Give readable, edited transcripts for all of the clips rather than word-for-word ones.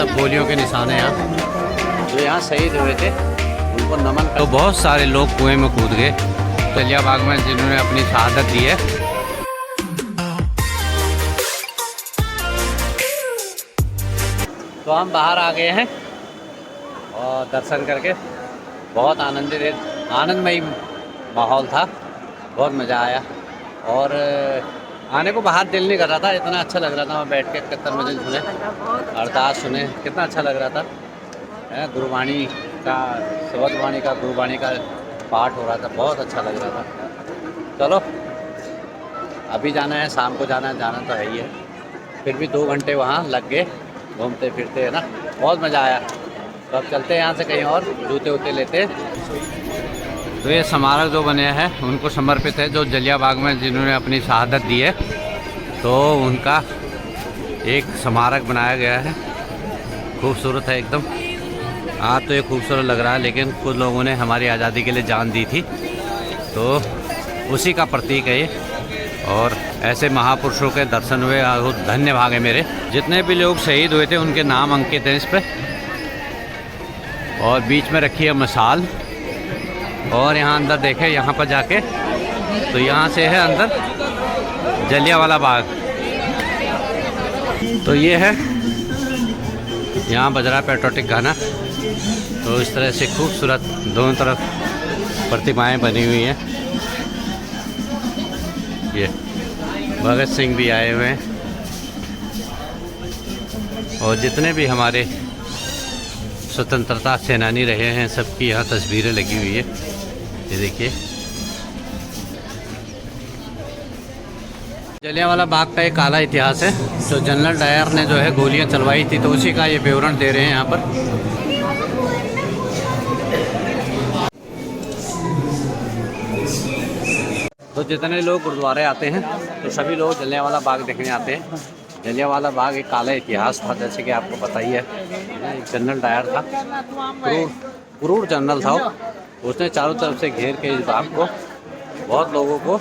सब गोलियों के निशान हैं यहाँ, जो यहाँ शहीद हुए थे उनको नमन कर। तो बहुत सारे लोग कुएं में कूद गए जलियांवाला बाग में, जिन्होंने अपनी शहादत दी है। तो हम बाहर आ गए हैं और दर्शन करके बहुत आनंदमयी माहौल था, बहुत मज़ा आया। और आने को बाहर दिल नहीं कर रहा था, इतना अच्छा लग रहा था। वहाँ बैठ के कीर्तन भजन सुने, अरदास सुने, कितना अच्छा लग रहा था। गुरुवाणी का, शबदवाणी का, गुरुवाणी का पाठ हो रहा था, बहुत अच्छा लग रहा था। चलो अभी जाना है, शाम को जाना तो है ही है। फिर भी 2 घंटे वहाँ लग गए घूमते फिरते, है ना, बहुत मज़ा आया। तो अब चलते हैं यहाँ से कहीं और, जूते वूते लेते। तो ये स्मारक जो बने हैं उनको समर्पित है, जो जलियांवाला बाग में जिन्होंने अपनी शहादत दी है, तो उनका एक स्मारक बनाया गया है। खूबसूरत है एकदम। आज तो ये खूबसूरत लग रहा है, लेकिन कुछ लोगों ने हमारी आज़ादी के लिए जान दी थी, तो उसी का प्रतीक है ये। और ऐसे महापुरुषों के दर्शन हुए, धन्य भाग है मेरे। जितने भी लोग शहीद हुए थे उनके नाम अंकित हैं इस पर। और बीच में रखी है मसाल। और यहाँ अंदर देखें, यहाँ पर जाके तो यहाँ से है अंदर जलियांवाला बाग। तो ये है, यहाँ बज रहा है पेट्रोटिक गाना। तो इस तरह से खूबसूरत दोनों तरफ प्रतिमाएं बनी हुई हैं। ये भगत सिंह भी आए हुए हैं, और जितने भी हमारे स्वतंत्रता सेनानी रहे हैं सबकी यहाँ तस्वीरें लगी हुई है। ये देखिए, जलियांवाला बाग का एक काला इतिहास है। तो जनरल डायर ने जो है गोलियां चलवाई थी, तो उसी का ये विवरण दे रहे हैं यहाँ पर। तो जितने लोग गुरुद्वारे आते हैं तो सभी लोग जलियांवाला बाग देखने आते हैं। जलियांवाला बाग एक काला इतिहास था, जैसे कि आपको पता ही है। एक जनरल डायर था, क्रूर जनरल था, उसने चारों तरफ से घेर के इस बाग को, बहुत लोगों को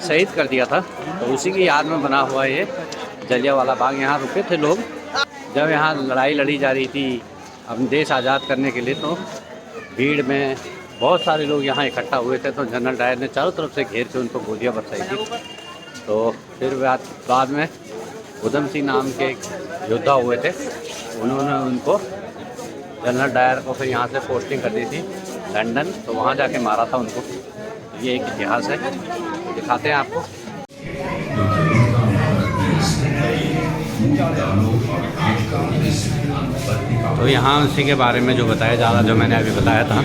शहीद कर दिया था। तो उसी की याद में बना हुआ ये जलियांवाला बाग। यहाँ रुके थे लोग जब यहाँ लड़ाई लड़ी जा रही थी अपने देश आज़ाद करने के लिए, तो भीड़ में बहुत सारे लोग यहाँ इकट्ठा हुए थे। तो जनरल डायर ने चारों तरफ से घेर के उनको गोलियां बरसाई थी। तो फिर बाद में उधम सिंह नाम के एक योद्धा हुए थे, उन्होंने उनको, जनरल डायर को फिर यहाँ से पोस्टिंग कर दी थी लंदन, तो वहाँ जाके मारा था उनको। ये एक इतिहास है, दिखाते हैं आपको। तो यहाँ उसी के बारे में जो बताया जा रहा, जो मैंने अभी बताया था,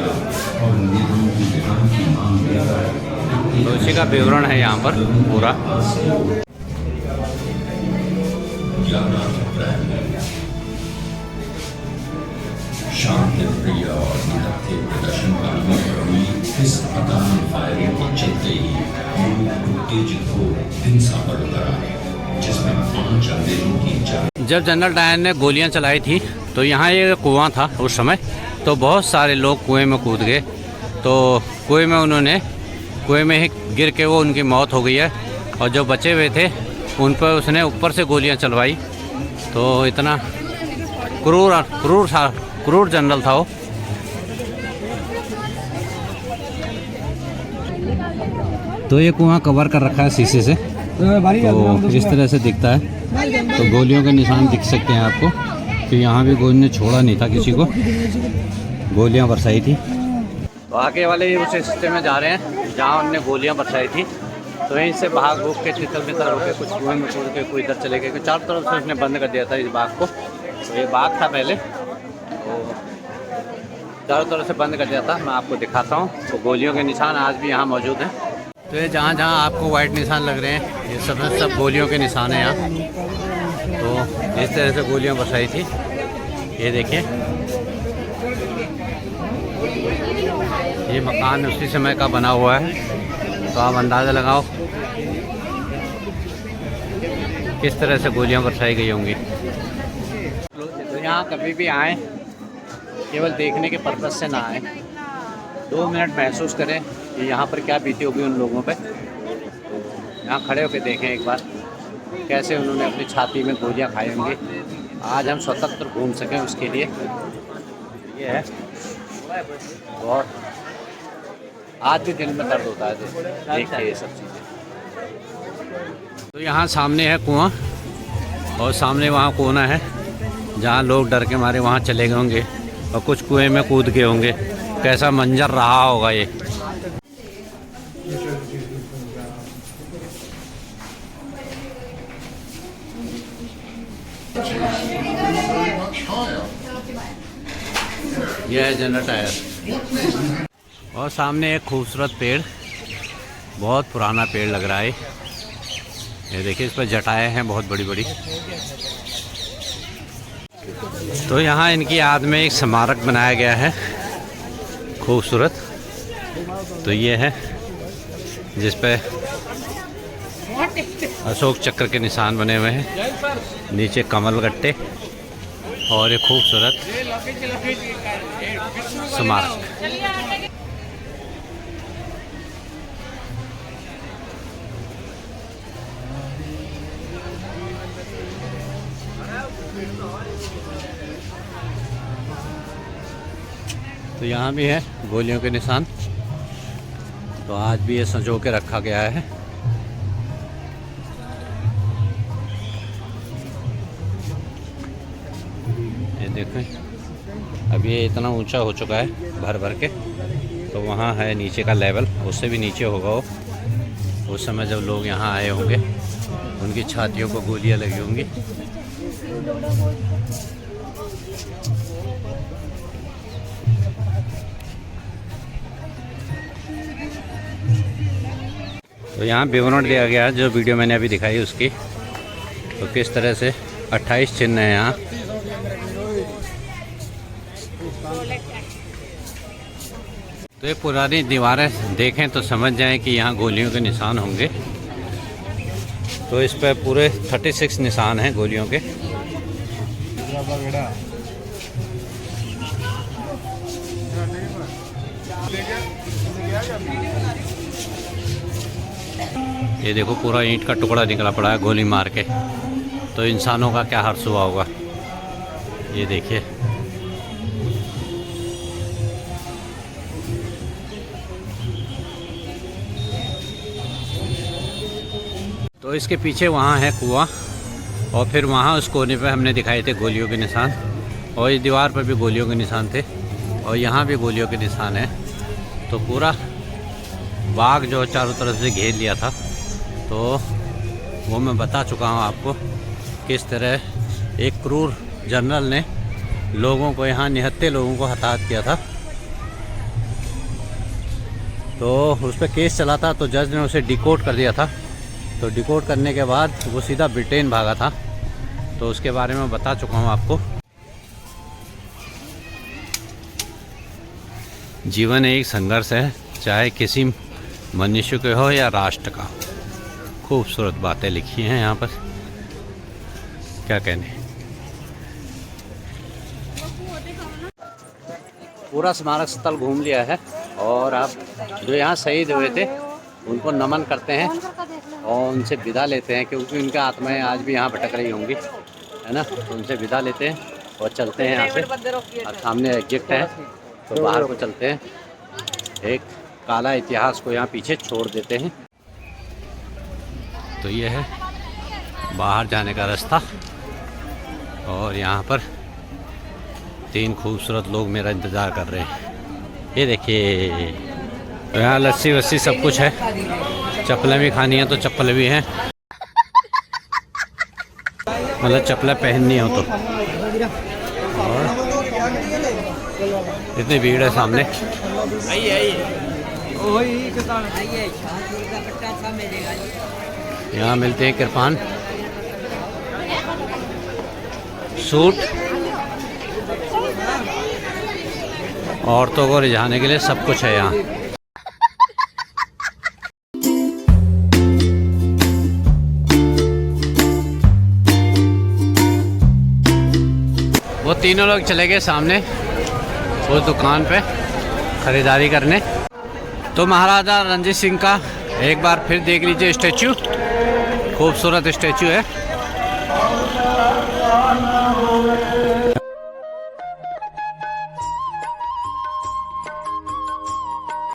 तो उसी का विवरण है यहाँ पर पूरा। शांति प्रिय और निरखे प्रदर्शनकारियों पर हुई इस आतंकी फायरिंग के चलते ही लोग उत्तेजित हो हिंसा पर उतरा, जिसमें 5 अंग्रेजों की जान। जब जनरल डायर ने गोलियां चलाई थी तो यहाँ ये कुआं था उस समय, तो बहुत सारे लोग कुएं में कूद गए। तो कुएं में ही गिर के वो उनकी मौत हो गई है। और जो बचे हुए थे उन पर उसने ऊपर से गोलियां चलवाई। तो इतना क्रूर जनरल था वो। तो ये कुआं कवर कर रखा है शीशे से, तो इस तरह से दिखता है। तो गोलियों के निशान दिख सकते हैं आपको, कि यहाँ भी गोली ने छोड़ा नहीं था किसी को, गोलियाँ बरसाई थी। तो आगे वाले उस हिस्से में जा रहे हैं जहाँ उनने गोलियाँ बरसाई थी। तो यहीं से भाग भूग के तितर बितर होकर कुछ कुएं में कूद के, कोई इधर चले गए। चारों तरफ से उसने बंद कर दिया था इस बाग को। तो ये बाग था पहले, तो चारों तरफ से बंद कर दिया था। मैं आपको दिखाता हूँ। तो गोलियों के निशान आज भी यहाँ मौजूद हैं। तो ये जहाँ जहाँ आपको वाइट निशान लग रहे हैं, ये सब गोलियों के निशान हैं यहाँ। तो इस तरह से गोलियाँ बरसाई थी, ये देखिए। ये मकान उसी समय का बना हुआ है, तो आप अंदाज़ा लगाओ किस तरह से गोलियां बरसाई गई होंगी। तो यहाँ कभी भी आएँ, केवल देखने के पर्पज़ से ना आएँ, 2 मिनट महसूस करें कि यहाँ पर क्या बीती होगी उन लोगों पे। यहाँ खड़े होकर देखें एक बार कैसे उन्होंने अपनी छाती में गोलियां खाई होंगी। आज हम स्वतंत्र घूम सकें उसके लिए ये है। और आज भी दिल में दर्द होता है देख के ये सब चीज़ें। तो यहाँ सामने है कुआं और सामने वहाँ कोना है जहाँ लोग डर के मारे वहाँ चले गए होंगे और कुछ कुएं में कूद गए होंगे। कैसा मंजर रहा होगा ये। यह है जनरल टायर और सामने एक खूबसूरत पेड़, बहुत पुराना पेड़ लग रहा है। ये देखिए इस पर जटाएं हैं बहुत बड़ी बड़ी। तो यहाँ इनकी याद में एक स्मारक बनाया गया है खूबसूरत। तो ये है जिस पे अशोक चक्र के निशान बने हुए हैं, नीचे कमल गट्टे और एक खूबसूरत स्मारक। तो यहाँ भी है गोलियों के निशान। तो आज भी ये संजो के रखा गया है। ये देखें अब ये इतना ऊंचा हो चुका है भर भर के। तो वहाँ है नीचे का लेवल, उससे भी नीचे होगा वो। उस समय जब लोग यहाँ आए होंगे उनकी छातियों को गोलियां लगी होंगी। तो यहाँ विवरण दिया गया है जो वीडियो मैंने अभी दिखाई उसकी। तो किस तरह से 28 चिन्ह हैं यहाँ। तो ये पुरानी दीवारें देखें तो समझ जाएं कि यहाँ गोलियों के निशान होंगे। तो इस पर पूरे 36 निशान हैं गोलियों के। ये देखो पूरा ईंट का टुकड़ा निकला पड़ा है गोली मार के। तो इंसानों का क्या हर्ष हुआ होगा ये देखिए। तो इसके पीछे वहाँ है कुआं और फिर वहाँ उस कोने पे हमने दिखाए थे गोलियों के निशान और इस दीवार पर भी गोलियों के निशान थे और यहाँ भी गोलियों के निशान हैं। तो पूरा बाग जो चारों तरफ से घेर लिया था। तो वो मैं बता चुका हूँ आपको किस तरह एक क्रूर जनरल ने लोगों को, यहाँ निहत्थे लोगों को हताहत किया था। तो उस पर केस चला था तो जज ने उसे डिकोड कर दिया था। तो डिकोड करने के बाद वो सीधा ब्रिटेन भागा था। तो उसके बारे में बता चुका हूँ आपको। जीवन एक संघर्ष है, चाहे किसी मनुष्य के हो या राष्ट्र का। खूबसूरत बातें लिखी हैं यहाँ पर, क्या कहने। पूरा स्मारक स्थल घूम लिया है और आप जो यहाँ शहीद हुए थे उनको नमन करते हैं और उनसे विदा लेते हैं, क्योंकि उनकी आत्माएं आज भी यहाँ भटक रही होंगी, है ना। तो उनसे विदा लेते हैं और चलते हैं यहाँ से। और सामने एग्जिट है तो बाहर को चलते हैं। एक काला इतिहास को यहाँ पीछे छोड़ देते हैं। तो ये है बाहर जाने का रास्ता और यहाँ पर 3 खूबसूरत लोग मेरा इंतज़ार कर रहे हैं। ये देखिए तो यहाँ लस्सी वस्सी सब कुछ है। चप्पलें भी खानी है तो चप्पलें भी हैं, मतलब चप्पलें पहननी हो तो। और इतनी भीड़ है सामने। यहाँ मिलते हैं कृपान, सूट, औरतों को रिझाने के लिए सब कुछ है यहाँ। वो तीनों लोग चले गए सामने उस दुकान पे खरीदारी करने। तो महाराजा रणजीत सिंह का एक बार फिर देख लीजिए स्टैचू, खूबसूरत स्टैचू है।